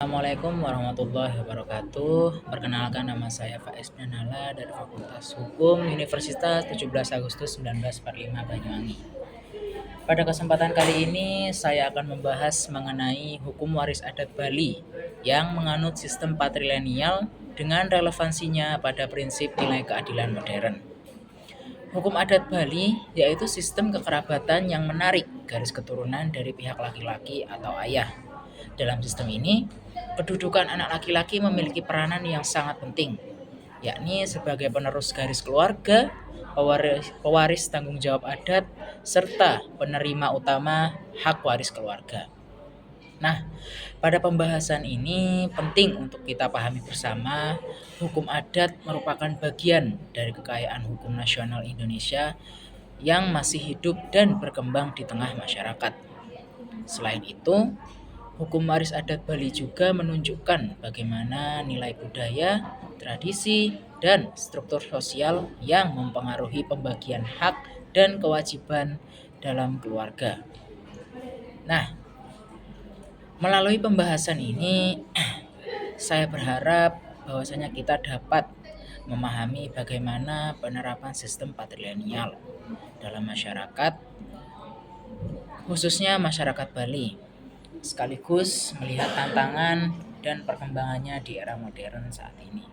Assalamualaikum warahmatullahi wabarakatuh. Perkenalkan, nama saya Faiz Nanala dari Fakultas Hukum Universitas 17 Agustus 1945 Banyuwangi. Pada kesempatan kali ini saya akan membahas mengenai hukum waris adat Bali yang menganut sistem patrilineal dengan relevansinya pada prinsip nilai keadilan modern. Hukum adat Bali yaitu sistem kekerabatan yang menarik garis keturunan dari pihak laki-laki atau ayah. Dalam sistem ini, kedudukan anak laki-laki memiliki peranan yang sangat penting, yakni sebagai penerus garis keluarga, pewaris tanggung jawab adat, serta penerima utama hak waris keluarga. Nah, pada pembahasan ini penting untuk kita pahami bersama, hukum adat merupakan bagian dari kekayaan hukum nasional Indonesia yang masih hidup dan berkembang di tengah masyarakat. Selain itu, hukum waris adat Bali juga menunjukkan bagaimana nilai budaya, tradisi, dan struktur sosial yang mempengaruhi pembagian hak dan kewajiban dalam keluarga. Nah, melalui pembahasan ini, saya berharap bahwasanya kita dapat memahami bagaimana penerapan sistem patrilineal dalam masyarakat, khususnya masyarakat Bali, sekaligus melihat tantangan dan perkembangannya di era modern saat ini.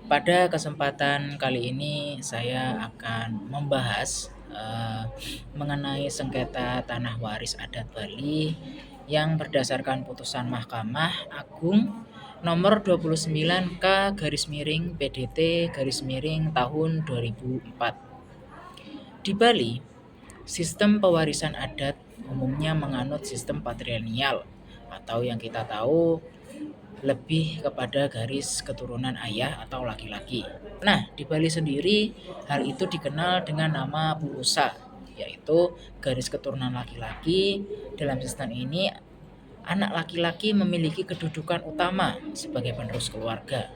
Pada kesempatan kali ini saya akan membahas mengenai sengketa tanah waris adat Bali yang berdasarkan putusan Mahkamah Agung nomor 29K garis miring PDT garis miring tahun 2004. Di Bali, sistem pewarisan adat umumnya menganut sistem patrilineal atau yang kita tahu lebih kepada garis keturunan ayah atau laki-laki. Nah, di Bali sendiri hal itu dikenal dengan nama purusa, yaitu garis keturunan laki-laki. Dalam sistem ini, anak laki-laki memiliki kedudukan utama sebagai penerus keluarga,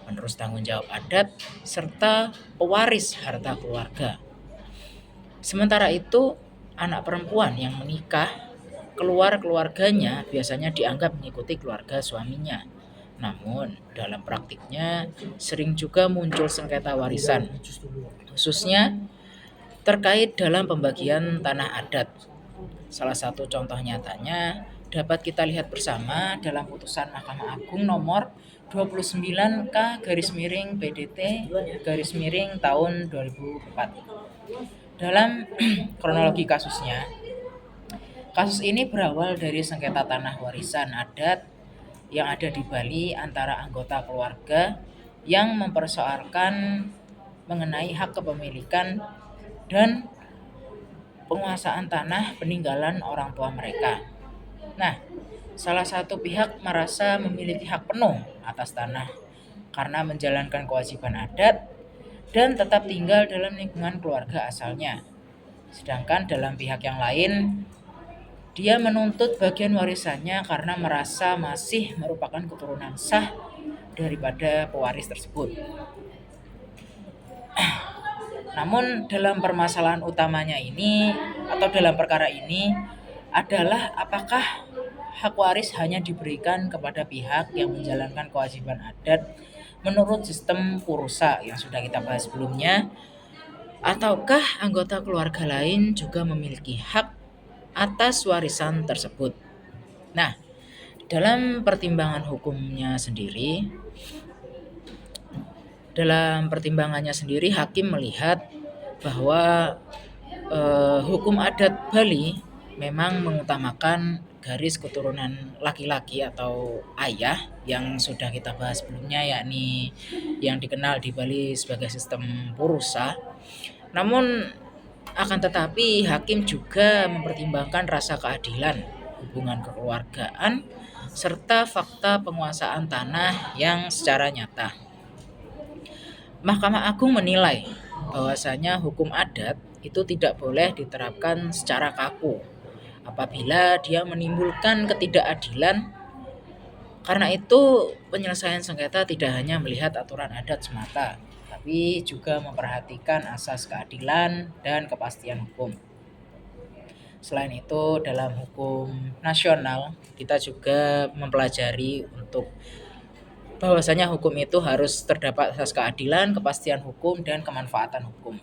penerus tanggung jawab adat, serta pewaris harta keluarga. Sementara itu, anak perempuan yang menikah keluar keluarganya biasanya dianggap mengikuti keluarga suaminya. Namun, dalam praktiknya sering juga muncul sengketa warisan, khususnya terkait dalam pembagian tanah adat. Salah satu contoh nyatanya dapat kita lihat bersama dalam putusan Mahkamah Agung nomor 29K garis miring PDT garis miring tahun 2004. Dalam kronologi kasusnya, kasus ini berawal dari sengketa tanah warisan adat yang ada di Bali antara anggota keluarga yang mempersoalkan mengenai hak kepemilikan dan penguasaan tanah peninggalan orang tua mereka. Nah, salah satu pihak merasa memiliki hak penuh atas tanah karena menjalankan kewajiban adat dan tetap tinggal dalam lingkungan keluarga asalnya. Sedangkan dalam pihak yang lain, dia menuntut bagian warisannya karena merasa masih merupakan keturunan sah daripada pewaris tersebut. Namun dalam permasalahan utamanya ini atau dalam perkara ini adalah apakah hak waris hanya diberikan kepada pihak yang menjalankan kewajiban adat menurut sistem purusa yang sudah kita bahas sebelumnya, ataukah anggota keluarga lain juga memiliki hak atas warisan tersebut. Nah, dalam pertimbangannya sendiri hakim melihat bahwa hukum adat Bali memang mengutamakan garis keturunan laki-laki atau ayah yang sudah kita bahas sebelumnya, yakni yang dikenal di Bali sebagai sistem purusa. Namun akan tetapi hakim juga mempertimbangkan rasa keadilan, hubungan kekeluargaan, serta fakta penguasaan tanah yang secara nyata. Mahkamah Agung menilai bahwasanya hukum adat itu tidak boleh diterapkan secara kaku apabila dia menimbulkan ketidakadilan. Karena itu, penyelesaian sengketa tidak hanya melihat aturan adat semata, tapi juga memperhatikan asas keadilan dan kepastian hukum. Selain itu, dalam hukum nasional kita juga mempelajari untuk bahwasanya hukum itu harus terdapat asas keadilan, kepastian hukum, dan kemanfaatan hukum.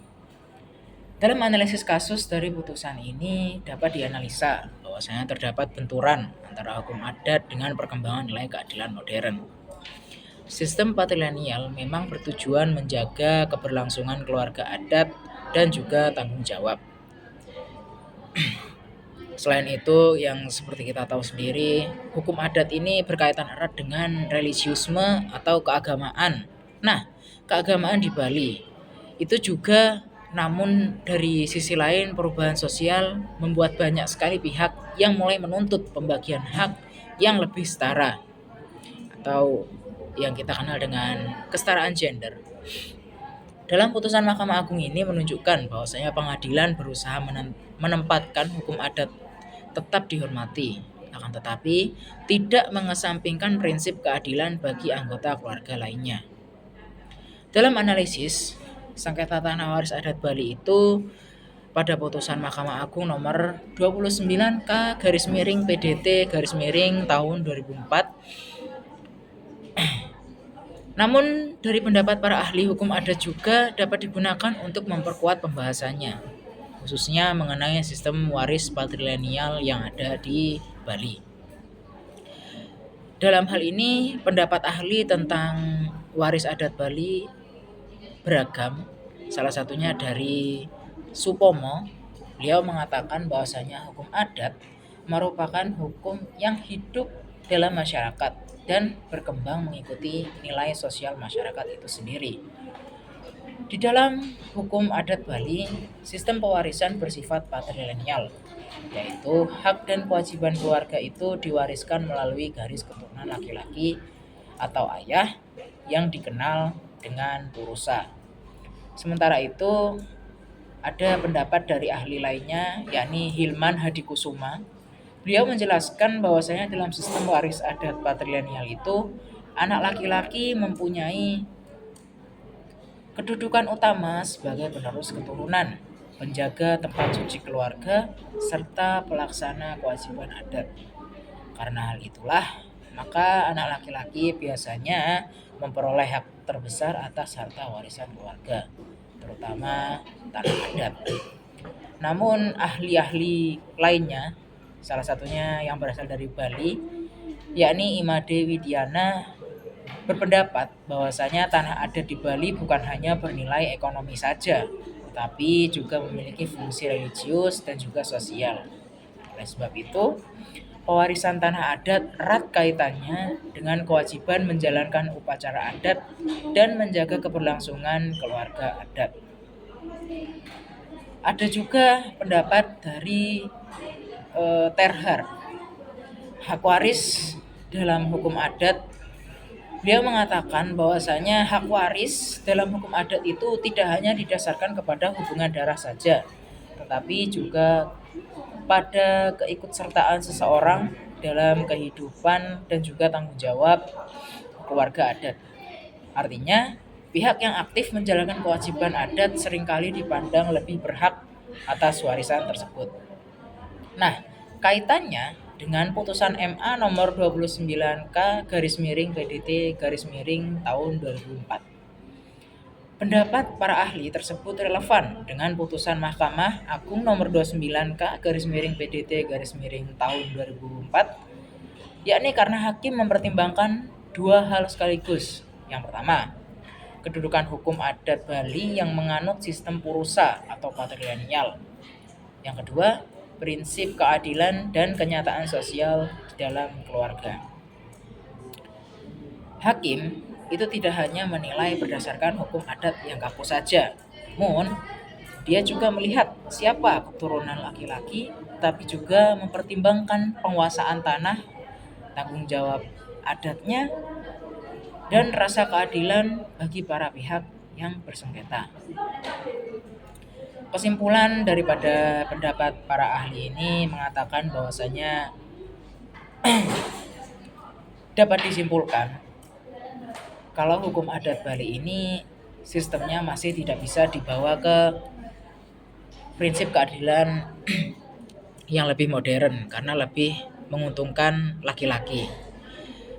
Dalam analisis kasus dari putusan ini dapat dianalisa bahwasanya terdapat benturan antara hukum adat dengan perkembangan nilai keadilan modern. Sistem patrilineal memang bertujuan menjaga keberlangsungan keluarga adat dan juga tanggung jawab. Selain itu, yang seperti kita tahu sendiri, hukum adat ini berkaitan erat dengan religiusme atau keagamaan. Nah, keagamaan di Bali itu juga, namun dari sisi lain perubahan sosial membuat banyak sekali pihak yang mulai menuntut pembagian hak yang lebih setara atau yang kita kenal dengan kesetaraan gender. Dalam putusan Mahkamah Agung ini menunjukkan bahwasanya pengadilan berusaha menempatkan hukum adat tetap dihormati, akan tetapi tidak mengesampingkan prinsip keadilan bagi anggota keluarga lainnya. Dalam analisis, sengketa tanah waris adat Bali itu pada putusan Mahkamah Agung nomor 29K garis miring PDT garis miring tahun 2004. Namun dari pendapat para ahli hukum adat juga dapat digunakan untuk memperkuat pembahasannya, khususnya mengenai sistem waris patrilineal yang ada di Bali. Dalam hal ini, pendapat ahli tentang waris adat Bali beragam. Salah satunya dari Supomo, beliau mengatakan bahwasanya hukum adat merupakan hukum yang hidup dalam masyarakat dan berkembang mengikuti nilai sosial masyarakat itu sendiri. Di dalam hukum adat Bali, sistem pewarisan bersifat patrilineal, yaitu hak dan kewajiban keluarga itu diwariskan melalui garis keturunan laki-laki atau ayah yang dikenal dengan purusa. Sementara itu, ada pendapat dari ahli lainnya, yakni Hilman Hadikusuma. Beliau menjelaskan bahwasanya dalam sistem waris adat patrilineal itu, anak laki-laki mempunyai kedudukan utama sebagai penerus keturunan, penjaga tempat suci keluarga, serta pelaksana kewajiban adat. Karena hal itulah, maka anak laki-laki biasanya memperoleh hak terbesar atas harta warisan keluarga, terutama tanah adat. Namun ahli-ahli lainnya, salah satunya yang berasal dari Bali, yakni Imade Widiana, berpendapat bahwasanya tanah adat di Bali bukan hanya bernilai ekonomi saja, tetapi juga memiliki fungsi religius dan juga sosial. Oleh sebab itu, pewarisan tanah adat erat kaitannya dengan kewajiban menjalankan upacara adat dan menjaga keberlangsungan keluarga adat. Ada juga pendapat dari Terhar, hak waris dalam hukum adat. Beliau mengatakan bahwasanya hak waris dalam hukum adat itu tidak hanya didasarkan kepada hubungan darah saja, tetapi juga pada keikutsertaan seseorang dalam kehidupan dan juga tanggung jawab keluarga adat. Artinya, pihak yang aktif menjalankan kewajiban adat seringkali dipandang lebih berhak atas warisan tersebut. Nah, kaitannya dengan putusan MA nomor 29K garis miring PDT garis miring tahun 2004. Pendapat para ahli tersebut relevan dengan putusan Mahkamah Agung nomor 29K garis miring PDT garis miring tahun 2004, yakni karena hakim mempertimbangkan dua hal sekaligus. Yang pertama, kedudukan hukum adat Bali yang menganut sistem purusa atau patrilineal. Yang kedua, prinsip keadilan dan kenyataan sosial di dalam keluarga. Hakim itu tidak hanya menilai berdasarkan hukum adat yang kaku saja, namun dia juga melihat siapa keturunan laki-laki, tapi juga mempertimbangkan penguasaan tanah, tanggung jawab adatnya, dan rasa keadilan bagi para pihak yang bersengketa. Kesimpulan daripada pendapat para ahli ini mengatakan bahwasanya dapat disimpulkan kalau hukum adat Bali ini sistemnya masih tidak bisa dibawa ke prinsip keadilan yang lebih modern karena lebih menguntungkan laki-laki.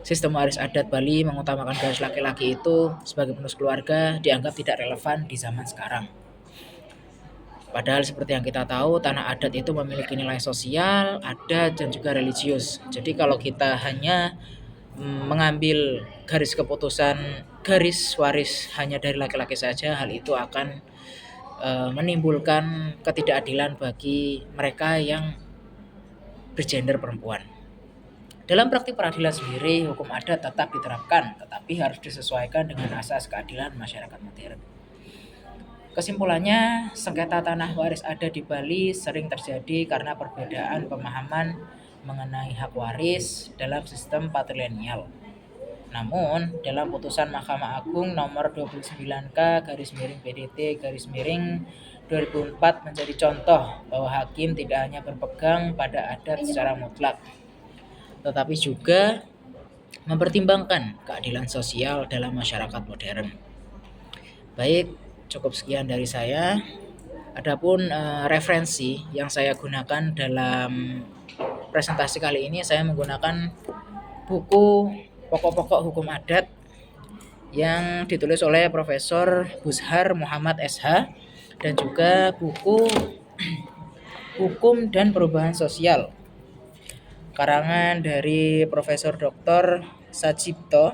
Sistem waris adat Bali mengutamakan garis laki-laki itu sebagai penerus keluarga dianggap tidak relevan di zaman sekarang. Padahal seperti yang kita tahu, tanah adat itu memiliki nilai sosial, adat, dan juga religius. Jadi kalau kita hanya mengambil garis waris hanya dari laki-laki saja, hal itu akan menimbulkan ketidakadilan bagi mereka yang bergender perempuan. Dalam praktik peradilan sendiri, hukum adat tetap diterapkan, tetapi harus disesuaikan dengan asas keadilan masyarakat modern. Kesimpulannya, sengketa tanah waris adat di Bali sering terjadi karena perbedaan pemahaman mengenai hak waris dalam sistem patrilineal. Namun, dalam putusan Mahkamah Agung nomor 29K/PDT/2004 menjadi contoh bahwa hakim tidak hanya berpegang pada adat secara mutlak, tetapi juga mempertimbangkan keadilan sosial dalam masyarakat modern. Baik, cukup sekian dari saya. Adapun referensi yang saya gunakan dalam presentasi kali ini, saya menggunakan buku Pokok-pokok Hukum Adat yang ditulis oleh Profesor Bushar Muhammad SH dan juga buku Hukum dan Perubahan Sosial karangan dari Profesor Dr. Sajipto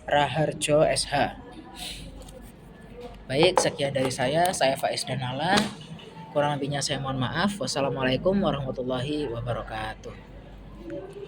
Raharjo SH. Baik, sekian dari saya Faiz Danala. Kurang lebihnya saya mohon maaf. Wassalamualaikum warahmatullahi wabarakatuh.